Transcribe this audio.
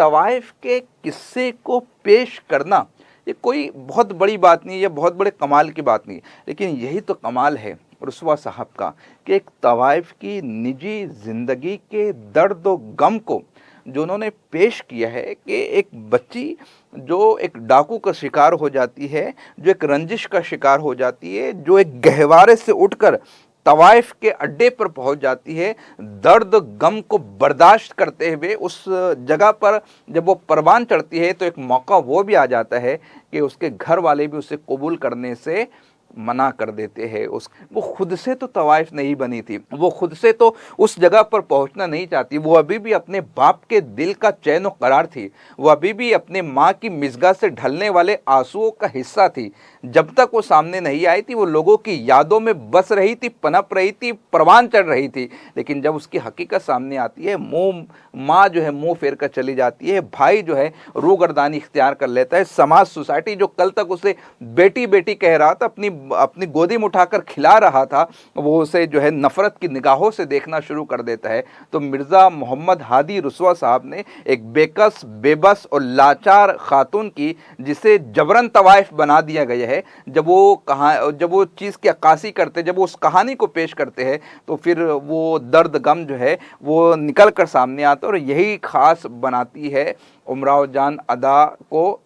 तवाइफ के किस्से को पेश करना ये कोई बहुत बड़ी बात नहीं है, बहुत बड़े कमाल की बात नहीं है, लेकिन यही तो कमाल है रुस्वा साहब का कि एक तवाइफ की निजी ज़िंदगी के दर्द व गम को जो उन्होंने पेश किया है कि एक बच्ची जो एक डाकू का शिकार हो जाती है, जो एक रंजिश का शिकार हो जाती है, जो एक गहवारे से उठकर तवाइफ के अड्डे पर पहुंच जाती है, दर्द गम को बर्दाश्त करते हुए उस जगह पर जब वो परवान चढ़ती है तो एक मौका वो भी आ जाता है कि उसके घर वाले भी उसे कबूल करने से मना कर देते हैं। उस वो खुद से तो तवाइफ नहीं बनी थी, वो खुद से तो उस जगह पर पहुंचना नहीं चाहती, वो अभी भी अपने बाप के दिल का चैन और करार थी, वो अभी भी अपने माँ की मिज़गा से ढलने वाले आंसुओं का हिस्सा थी। जब तक वो सामने नहीं आई थी वो लोगों की यादों में बस रही थी, पनप रही थी, परवान चढ़ रही थी, लेकिन जब उसकी हकीकत सामने आती है माँ जो है मुंह फेर कर चली जाती है, भाई जो है रूगर्दानी इख्तियार कर लेता है, समाज सोसाइटी जो कल तक उसे बेटी बेटी कह रहा था, अपनी अपनी गोदी में उठाकर खिला रहा था, वो उसे जो है नफरत की निगाहों से देखना शुरू कर देता है। तो मिर्ज़ा मोहम्मद हादी रुस्वा साहब ने एक बेकस, बेबस और लाचार खातून की, जिसे जबरन तवाइफ बना दिया गया है, जब वो चीज़ की अक्कासी करते, जब वो उस कहानी को पेश करते हैं तो फिर वो दर्द गम जो है वो निकल कर सामने आता है और यही खास बनाती है उमराव जान अदा को